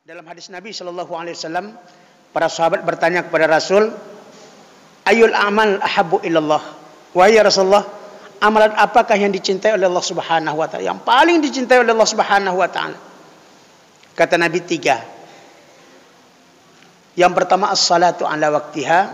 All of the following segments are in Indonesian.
Dalam hadis Nabi SAW, para sahabat bertanya kepada Rasul, Ayul amal ahabbu ilallah. Wahai Rasulullah, amalan apakah yang dicintai oleh Allah Subhanahu wa taala? Yang paling dicintai oleh Allah Subhanahu wa taala. Kata Nabi 3. Yang pertama as-salatu ala waktiha.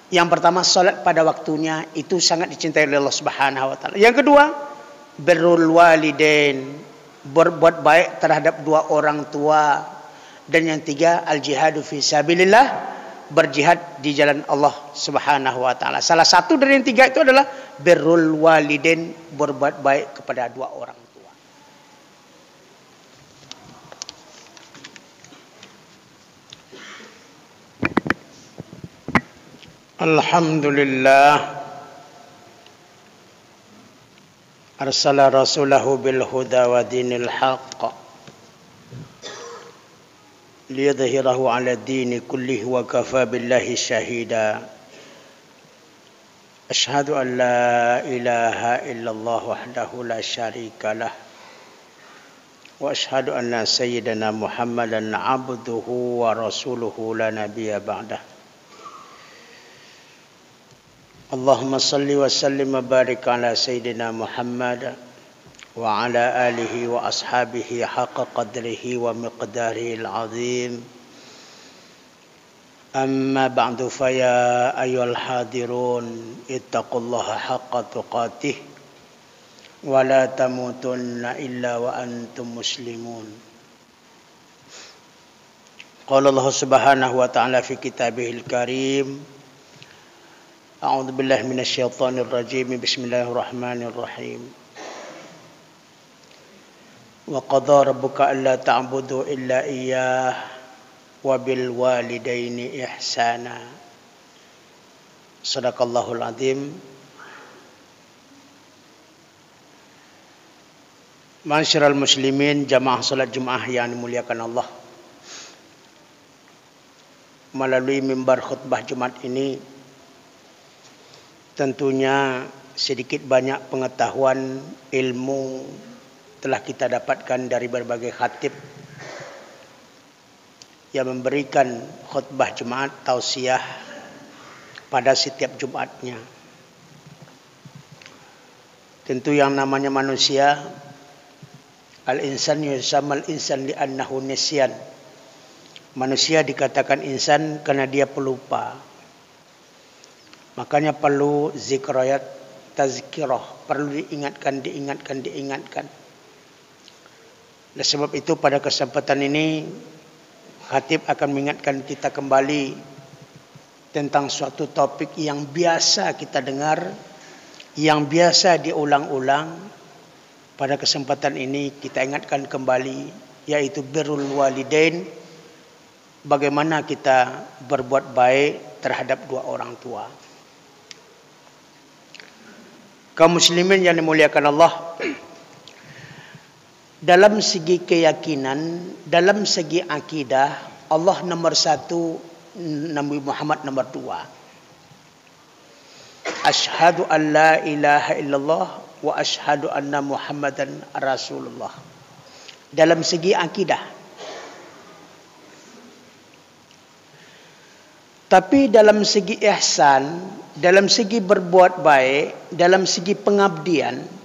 Yang pertama salat pada waktunya, itu sangat dicintai oleh Allah Subhanahu wa taala. Yang kedua, birrul walidain, berbuat baik terhadap dua orang tua. Dan yang tiga, al-jihadu fi sabilillah, berjihad di jalan Allah Subhanahu wa taala. Salah satu dari yang tiga itu adalah birrul walidain, berbuat baik kepada dua orang tua. Alhamdulillah arsala rasulahu bil huda wa dinil haqq liyudhhirahu 'ala ad-din kullihi wa kafa billahi shahida. Asyhadu an la ilaha illallah wahdahu la syarika lah wa asyhadu anna sayyidana Muhammadan 'abduhu wa rasuluhu la nabiyya ba'dah. Allahumma salli wa sallim wa barik 'ala sayyidina Muhammad wa ala alihi wa ashabihi haqqa qadrihi wa miqdarihi al-azim. Amma ba'du, fa ya ayyuhal hadirun ittaqullaha haqqa tuqatih wa la tamutunna illa wa antum muslimun. Qala Allah Subhanahu wa ta'ala fi kitabihil karim, a'udzu billahi minasy syaithanir rajim, bismillahirrahmanirrahim. Wa qadha rabbuka alla ta'budu illa iyyah wa bil walidaini ihsana. Shadaqallahul azim. Ma'asyiral muslimin, jamaah salat Jumat yang dimuliakan Allah. Melalui mimbar khutbah Jumat ini, tentunya sedikit banyak pengetahuan, ilmu telah kita dapatkan dari berbagai khatib yang memberikan khutbah Jumat tausiah pada setiap Jumatnya. Tentu yang namanya manusia, al-insan yusammal insan li'annahu nisyan. Manusia dikatakan insan karena dia pelupa. Makanya perlu zikrayat tazkirah, perlu diingatkan. Oleh sebab itu pada kesempatan ini khatib akan mengingatkan kita kembali tentang suatu topik yang biasa kita dengar, yang biasa diulang-ulang. Pada kesempatan ini kita ingatkan kembali, yaitu birrul walidain, bagaimana kita berbuat baik terhadap dua orang tua. Kaum muslimin yang dimuliakan Allah, dalam segi keyakinan, dalam segi akidah, Allah nomor satu, Nabi Muhammad nomor dua. Asyhadu an la ilaha illallah wa asyhadu anna Muhammadan Rasulullah. Dalam segi akidah. Tapi dalam segi ihsan, dalam segi berbuat baik, dalam segi pengabdian,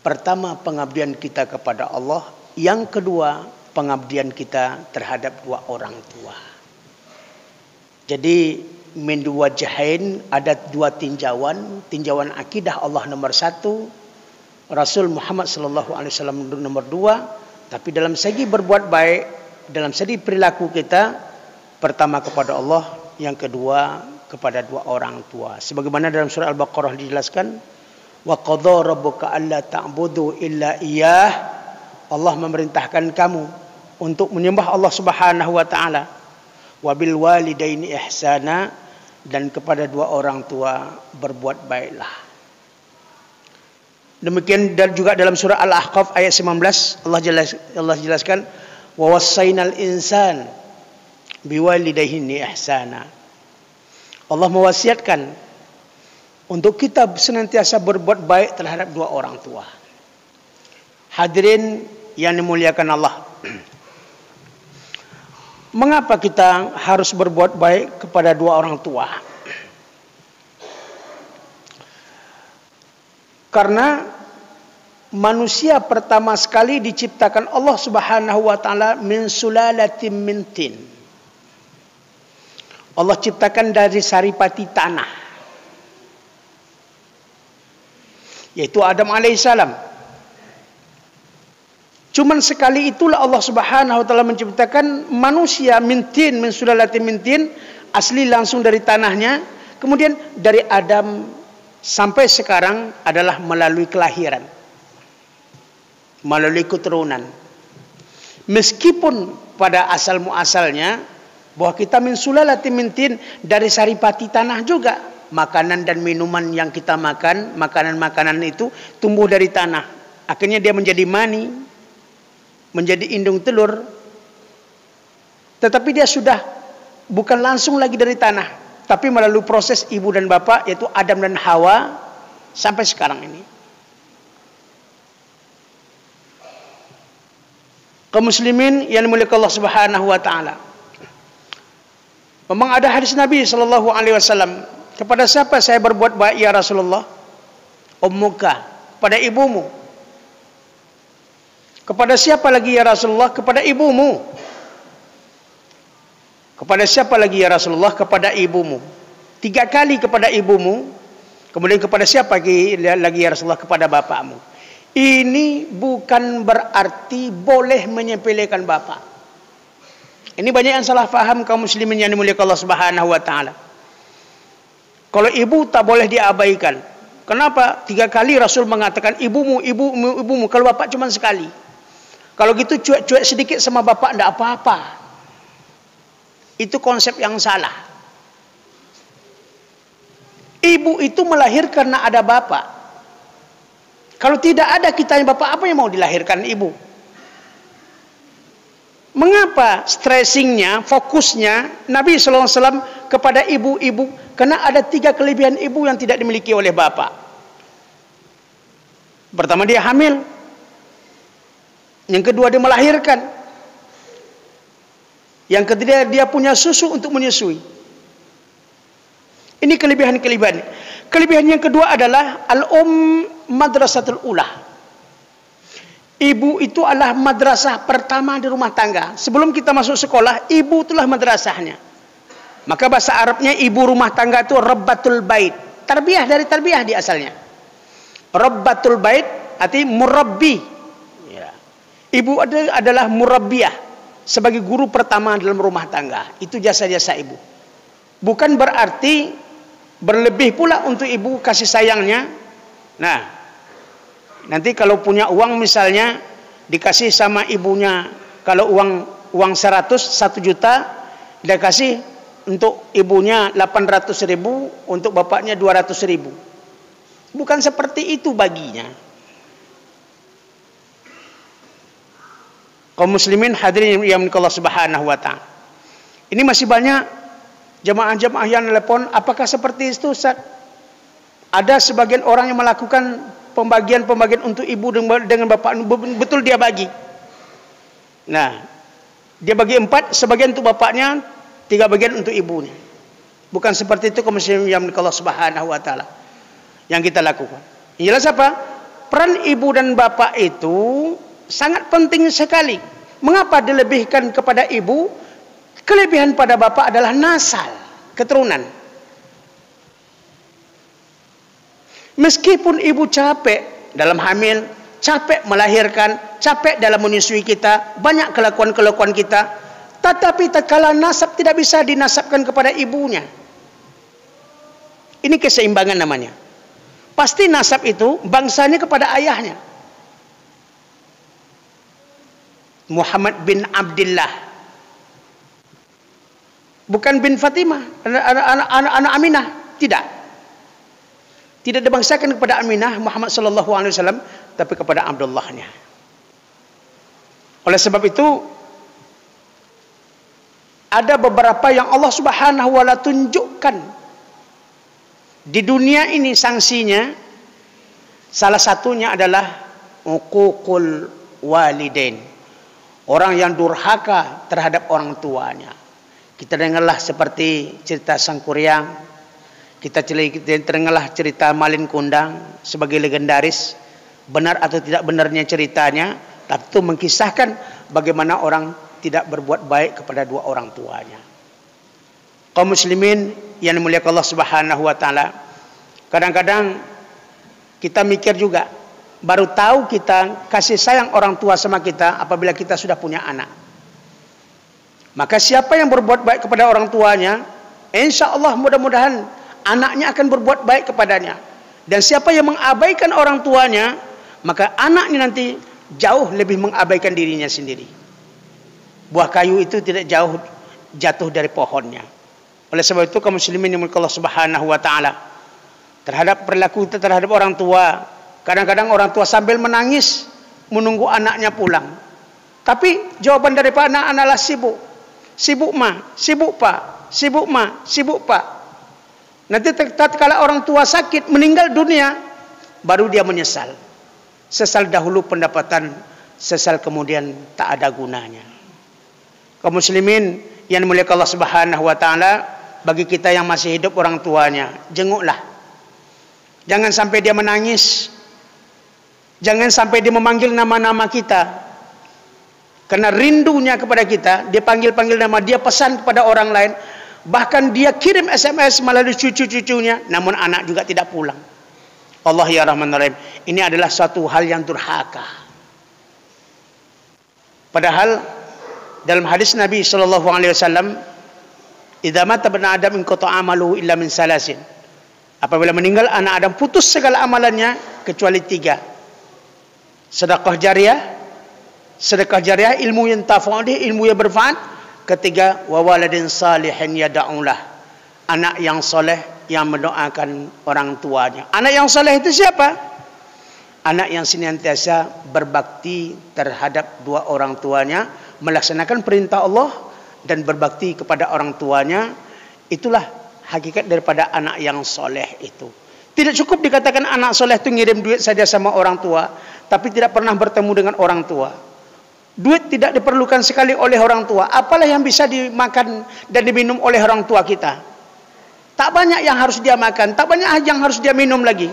pertama pengabdian kita kepada Allah, yang kedua pengabdian kita terhadap dua orang tua. Jadi min dua wajahain, ada dua tinjauan. Tinjauan akidah Allah nomor satu, Rasul Muhammad SAW nomor dua. Tapi dalam segi berbuat baik, dalam segi perilaku kita, pertama kepada Allah, yang kedua kepada dua orang tua. Sebagaimana dalam surah Al-Baqarah dijelaskan, wa qadha rabbuka alla ta'budu illa iyyah. Allah memerintahkan kamu untuk menyembah Allah Subhanahu wa taala. Wa bil walidaini ihsana, dan kepada dua orang tua berbuat baiklah. Demikian dan juga dalam surah Al-Ahqaf ayat 19 Allah jelaskan, wa wassaynal insan biwalidayhi ihsana. Allah mewasiatkan untuk kita senantiasa berbuat baik terhadap dua orang tua. Hadirin yang dimuliakan Allah, Mengapa kita harus berbuat baik kepada dua orang tua? Karena manusia pertama sekali diciptakan Allah Subhanahu wa taala min sulalatin min tin. Allah ciptakan dari saripati tanah, yaitu Adam alaihissalam. Cuman sekali itulah Allah Subhanahu wa taala menciptakan manusia min tin, min sulalatin min tin, asli langsung dari tanahnya. Kemudian dari Adam sampai sekarang adalah melalui kelahiran, melalui keturunan. Meskipun pada asal muasalnya bahwa kita min sulalatin min tin, dari saripati tanah juga. Makanan dan minuman yang kita makan, makanan-makanan itu tumbuh dari tanah. Akhirnya dia menjadi mani, menjadi indung telur. Tetapi dia sudah bukan langsung lagi dari tanah, tapi melalui proses ibu dan bapak, yaitu Adam dan Hawa, sampai sekarang ini. Kaum muslimin yang dimuliakan Allah Subhanahu wa taala. Memang ada hadis Nabi sallallahu alaihi wasallam, kepada siapa saya berbuat baik ya Rasulullah? Ummuka, pada ibumu. Kepada siapa lagi ya Rasulullah? Kepada ibumu. Kepada siapa lagi ya Rasulullah? Kepada ibumu. 3 kali kepada ibumu. Kemudian kepada siapa lagi ya Rasulullah? Kepada bapakmu. Ini bukan berarti boleh menyepelekan bapak. Ini banyak yang salah faham kaum muslimin yang dimuliakan Allah Subhanahu wa taala. Kalau ibu tak boleh diabaikan. Kenapa? 3 kali Rasul mengatakan ibumu, ibumu, ibumu. Kalau bapak cuma sekali. Kalau gitu cuek-cuek sedikit sama bapak tidak apa-apa. Itu konsep yang salah. Ibu itu melahirkan karena ada bapak. Kalau tidak ada kitanya bapak, apa yang mau dilahirkan ibu? Mengapa stressingnya, fokusnya Nabi SAW kepada ibu-ibu? Karena ada 3 kelebihan ibu yang tidak dimiliki oleh bapak. Pertama, dia hamil. Yang kedua, dia melahirkan. Yang ketiga, dia punya susu untuk menyusui. Ini kelebihan-kelebihan. Kelebihan yang kedua adalah al-um madrasatul ulah. Ibu itu adalah madrasah pertama di rumah tangga. Sebelum kita masuk sekolah, ibu itulah madrasahnya. Maka bahasa Arabnya ibu rumah tangga itu rabbatul bait. Tarbiyah, dari tarbiyah di asalnya. Rabbatul bait arti murabbi. Ya. Ibu adalah murabbiyah, sebagai guru pertama dalam rumah tangga. Itu jasa-jasa ibu. Bukan berarti berlebih pula untuk ibu kasih sayangnya. Nah, nanti kalau punya uang misalnya dikasih sama ibunya, kalau uang 100, 1 juta, dia kasih untuk ibunya 800.000, untuk bapaknya 200.000. Bukan seperti itu baginya. Kaum muslimin hadirin yang dimuliakan Allah Subhanahu wa taala. Ini masih banyak jemaah-jemaah yang telepon, apakah seperti itu Ustaz? Ada sebagian orang yang melakukan pembagian-pembagian untuk ibu dengan bapak, betul dia bagi. Nah, dia bagi 4, sebagian untuk bapaknya, 3 bagian untuk ibunya. Bukan seperti itu kaum muslimin yang dimuliakan Allah Subhanahu wa taala yang kita lakukan. Jelas apa? Peran ibu dan bapak itu sangat penting sekali. Mengapa dilebihkan kepada ibu? Kelebihan pada bapak adalah nasal, keturunan. Meskipun ibu capek dalam hamil, capek melahirkan, capek dalam menyusui kita, banyak kelakuan-kelakuan kita, tetapi tatkala nasab tidak bisa dinasabkan kepada ibunya. Ini keseimbangan namanya. Pasti nasab itu bangsanya kepada ayahnya. Muhammad bin Abdullah, bukan bin Fatimah, anak Aminah, tidak. Tidak dibangsakan kepada Aminah Muhammad sallallahu alaihi wasallam, tapi kepada Abdullahnya. Oleh sebab itu ada beberapa yang Allah Subhanahu wa taala tunjukkan di dunia ini sanksinya. Salah satunya adalah uququl walidain, Orang yang durhaka terhadap orang tuanya. Kita dengarlah seperti cerita Sang Kuryang. Kita dengarlah cerita Malin Kundang sebagai legendaris. Benar atau tidak benarnya ceritanya, tapi itu mengkisahkan bagaimana orang tidak berbuat baik kepada dua orang tuanya. Kaum muslimin yang dimuliakan Allah Subhanahu wa taala, kadang-kadang kita mikir juga, baru tahu kita kasih sayang orang tua sama kita apabila kita sudah punya anak. Maka siapa yang berbuat baik kepada orang tuanya, insya Allah mudah-mudahan anaknya akan berbuat baik kepadanya. Dan siapa yang mengabaikan orang tuanya, maka anaknya nanti jauh lebih mengabaikan dirinya sendiri. Buah kayu itu tidak jauh jatuh dari pohonnya. Oleh sebab itu kaum muslimin yang Allah Subhanahu wa taala, terhadap perilaku kita terhadap orang tua, kadang-kadang orang tua sambil menangis menunggu anaknya pulang. Tapi jawaban daripada anak adalah sibuk. Sibuk ma, sibuk pak, sibuk ma, sibuk pak. Nanti tatkala orang tua sakit meninggal dunia, baru dia menyesal. Sesal dahulu pendapatan, sesal kemudian tak ada gunanya. Kaum muslimin yang dimuliakan Allah Subhanahu wa taala, bagi kita yang masih hidup orang tuanya, jenguklah. Jangan sampai dia menangis. Jangan sampai dia memanggil nama-nama kita. Karena rindunya kepada kita, dia panggil-panggil nama, dia pesan kepada orang lain. Bahkan dia kirim SMS melalui cucu-cucunya, namun anak juga tidak pulang. Allah ya Rahman Rahim. Ini adalah suatu hal yang durhaka. Padahal dalam hadis Nabi SAW, idza mata ibnu Adam inqata amaluhu illa min salasin. Apabila meninggal anak Adam, putus segala amalannya kecuali 3. Sedekah jariah, ilmu yang tafa'udih, ilmu yang bermanfaat. Ketiga, wa waladin salihin yad'ulah, anak yang soleh yang mendoakan orang tuanya. Anak yang soleh itu siapa? Anak yang senantiasa berbakti terhadap dua orang tuanya, melaksanakan perintah Allah dan berbakti kepada orang tuanya. Itulah hakikat daripada anak yang soleh itu. Tidak cukup dikatakan anak soleh itu ngirim duit saja sama orang tua, tapi tidak pernah bertemu dengan orang tua. Duit tidak diperlukan sekali oleh orang tua. Apalah yang bisa dimakan dan diminum oleh orang tua kita? Tak banyak yang harus dia makan, tak banyak yang harus dia minum lagi.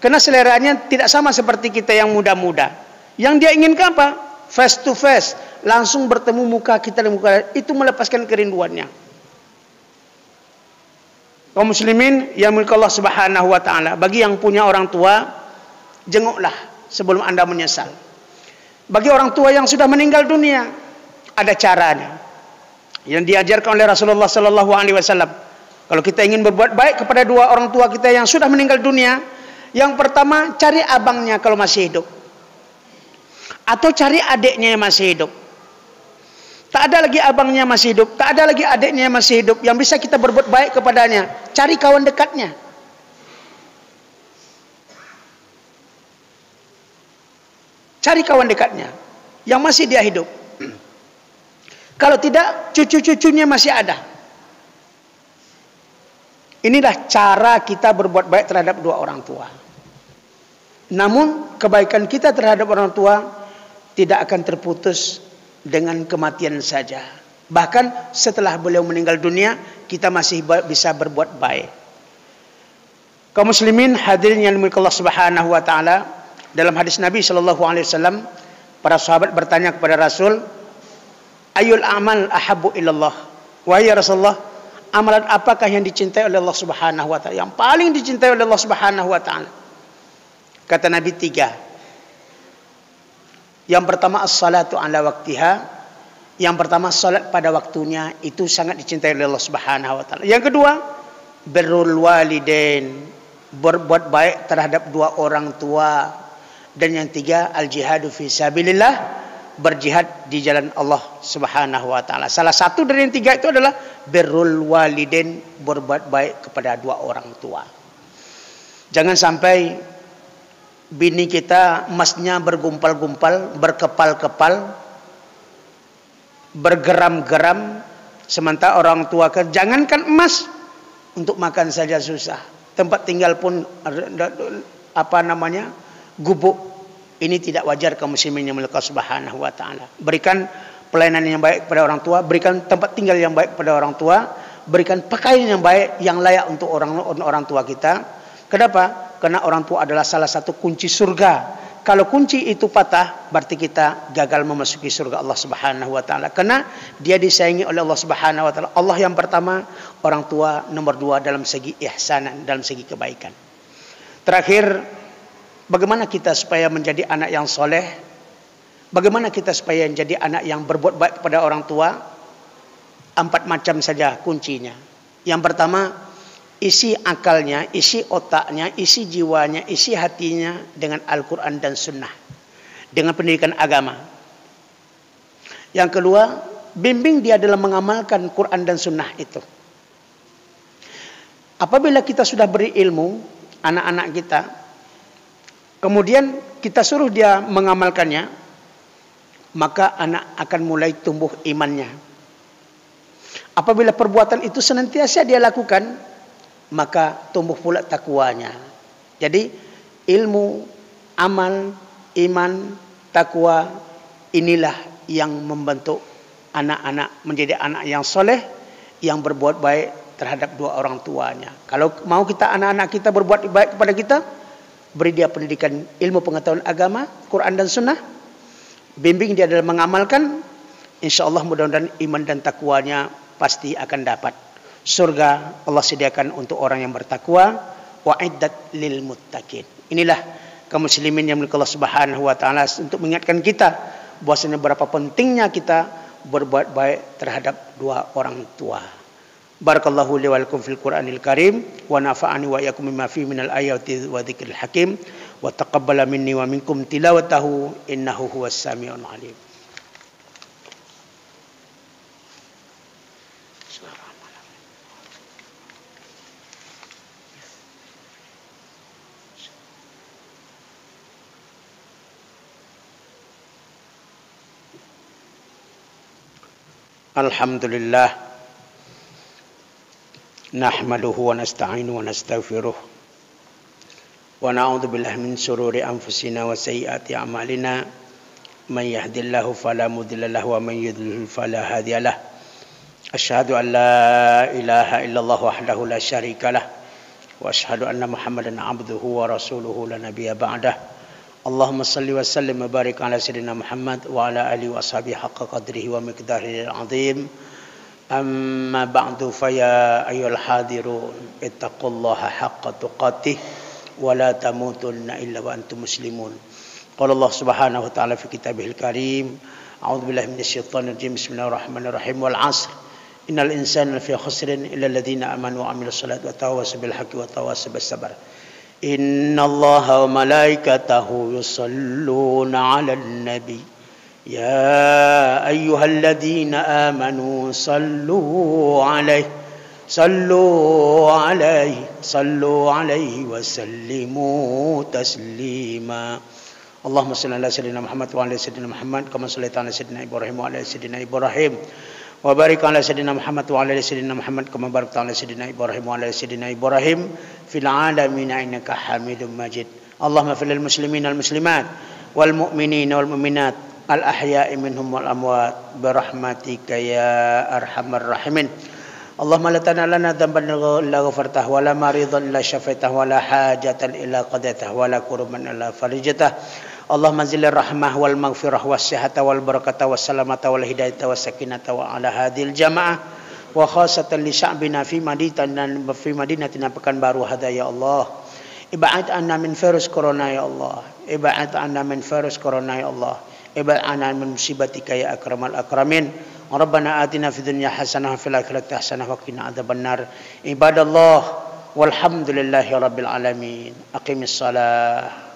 Karena seleranya tidak sama seperti kita yang muda-muda. Yang dia inginkan apa? Face to face, langsung bertemu muka kita dan muka, itu melepaskan kerinduannya. Kaum muslimin yang milik Allah Subhanahu wa taala, bagi yang punya orang tua, jenguklah sebelum Anda menyesal. Bagi orang tua yang sudah meninggal dunia, ada caranya yang diajarkan oleh Rasulullah sallallahu alaihi wasallam. Kalau kita ingin berbuat baik kepada dua orang tua kita yang sudah meninggal dunia, yang pertama cari abangnya kalau masih hidup, atau cari adiknya yang masih hidup. Tak ada lagi abangnya masih hidup, tak ada lagi adiknya yang masih hidup yang bisa kita berbuat baik kepadanya. Cari kawan dekatnya. Cari kawan dekatnya yang masih dia hidup. Kalau tidak, cucu-cucunya masih ada. Inilah cara kita berbuat baik terhadap dua orang tua. Namun kebaikan kita terhadap orang tua tidak akan terputus dengan kematian saja. Bahkan setelah beliau meninggal dunia, kita masih bisa berbuat baik. Kaum muslimin hadirin yang dimuliakan Allah Subhanahu wa taala, dalam hadis Nabi sallallahu alaihi wasallam, para sahabat bertanya kepada Rasul, "Ayyul a'mal ahabbu ilallah?" Wahai Rasulullah, amalan apakah yang dicintai oleh Allah Subhanahu wa taala? Yang paling dicintai oleh Allah Subhanahu wa taala. Kata Nabi 3. Yang pertama as-salatu ala waktiha. Yang pertama salat pada waktunya, itu sangat dicintai oleh Allah Subhanahu wa taala. Yang kedua, birrul walidain, berbuat baik terhadap dua orang tua. Dan yang 3, al-jihadu fi sabilillah, berjihad di jalan Allah Subhanahu wa taala. Salah satu dari yang 3 itu adalah birrul walidain, berbuat baik kepada dua orang tua. Jangan sampai bini kita emasnya bergumpal-gumpal, berkepal-kepal, bergeram-geram, sementara orang tua kan jangankan emas, untuk makan saja susah. Tempat tinggal pun gubuk. Ini tidak wajar kaum muslimin yang dimuliakan Subhanahu wa taala. Berikan pelayanan yang baik kepada orang tua, berikan tempat tinggal yang baik kepada orang tua, berikan pakaian yang baik yang layak untuk orang tua kita. Kenapa? Karena orang tua adalah salah satu kunci surga. Kalau kunci itu patah, berarti kita gagal memasuki surga Allah Subhanahu wa taala. Karena dia disayangi oleh Allah Subhanahu wa taala. Allah yang pertama, orang tua nomor 2 dalam segi ihsanan, dalam segi kebaikan. Terakhir, bagaimana kita supaya menjadi anak yang soleh? Bagaimana kita supaya menjadi anak yang berbuat baik kepada orang tua? 4 macam saja kuncinya. Yang pertama, isi akalnya, isi otaknya, isi jiwanya, isi hatinya dengan Al-Quran dan Sunnah, dengan pendidikan agama. Yang kedua, bimbing dia dalam mengamalkan Quran dan Sunnah itu. Apabila kita sudah beri ilmu anak-anak kita, kemudian kita suruh dia mengamalkannya, maka anak akan mulai tumbuh imannya. Apabila perbuatan itu senantiasa dia lakukan, maka tumbuh pula takwanya. Jadi ilmu, amal, iman, takwa, inilah yang membentuk anak-anak menjadi anak yang soleh, yang berbuat baik terhadap 2 orang tuanya. Kalau mau kita anak-anak kita berbuat baik kepada kita, beri dia pendidikan ilmu pengetahuan agama, Quran dan Sunnah, bimbing dia dalam mengamalkan, insya Allah mudah-mudahan iman dan takwanya pasti akan dapat. Surga Allah sediakan untuk orang yang bertakwa, wa'iddat lil muttaqin. Inilah kaum muslimin yang dimiliki Allah Subhanahu wa taala untuk mengingatkan kita bahwasanya berapa pentingnya kita berbuat baik terhadap 2 orang tua. Barakallahu li wa lakum fil Qur'anil Karim wa nafa'ani wa iyyakum mimma fihi minal ayati wa dzikril hakim wa taqabbala minni wa minkum tilawatahu innahu huwas samiul alim. Alhamdulillah, nahmaduhu wa nasta'inuhu wa nastaghfiruh wa na'udzu billahi min shururi anfusina wa sayyiati a'malina, may yahdihillahu fala mudilla lahu wa may yudlil fala hadiya lahu. Asyhadu an la ilaha illallah wahdahu la syarika lah wa asyhadu anna Muhammadan 'abduhu wa rasuluhu la nabiyya ba'dah. Allahumma salli wa sallim wa barik ala sayyidina Muhammad wa ala alihi wa ashabihi haqqa qadrihi wa miqdarihi al-'azim. Amma ba'du, fa ya ayyuhal hadirun ittaqullaha haqqa tuqatih wa la tamutunna illa wa antum muslimun. Qala Allah Subhanahu wa ta'ala fi kitabihil karim, a'udzu billahi minasyaitonir rajim, bismillahirrahmanirrahim, wal 'asr innal insana lafi khusrin illa alladziina amanu wa 'amilus salati wa tawassaw bil haqqi wa tawassaw bis sabr. Inna Allaha wa malaikatahu yusalluna 'alan nabi ya ayyuhalladzina amanu sallu 'alaihi wa sallimu taslima. Allahumma shalli ala sayyidina Muhammad wa ala sayyidina Muhammad kama shallaita ala sayyidina Ibrahim wa ala sayyidina Ibrahim wa barik ala sayyidina Muhammad wa ala sayyidina Muhammad kama barakta ala sayyidina Ibrahim wa ala sayyidina Ibrahim fil alamin innaka Hamidum Majid. Allahumma fil muslimin wal muslimat wal mu'minin wal mu'minat al ahya'i minhum wal amwat bi rahmatika ya arhamar rahimin. Allahumma la tanalana dhanban illa ghafartah wa la maridan illa syafaitah wa la hajatan illa qadaitah wa la kurban illa farijatah. Allahumma zilir rahmah wal maghfirah was sihata wal barakata was salamata wal hidayata was sakinata wa ala hadhil jamaah wa khasatan li sya'bina fi madinatina Pekanbaru hada ya Allah. Ib'ad anna min virus corona ya Allah. Ib'ad anna min virus corona ya Allah. Ib'ad anna min musibatika ya akramal akramin. Rabbana atina fid dunya hasanah wa fil akhirati hasanah wa qina adzabannar. Ibadallah walhamdulillahi rabbil alamin. Aqimis shalah.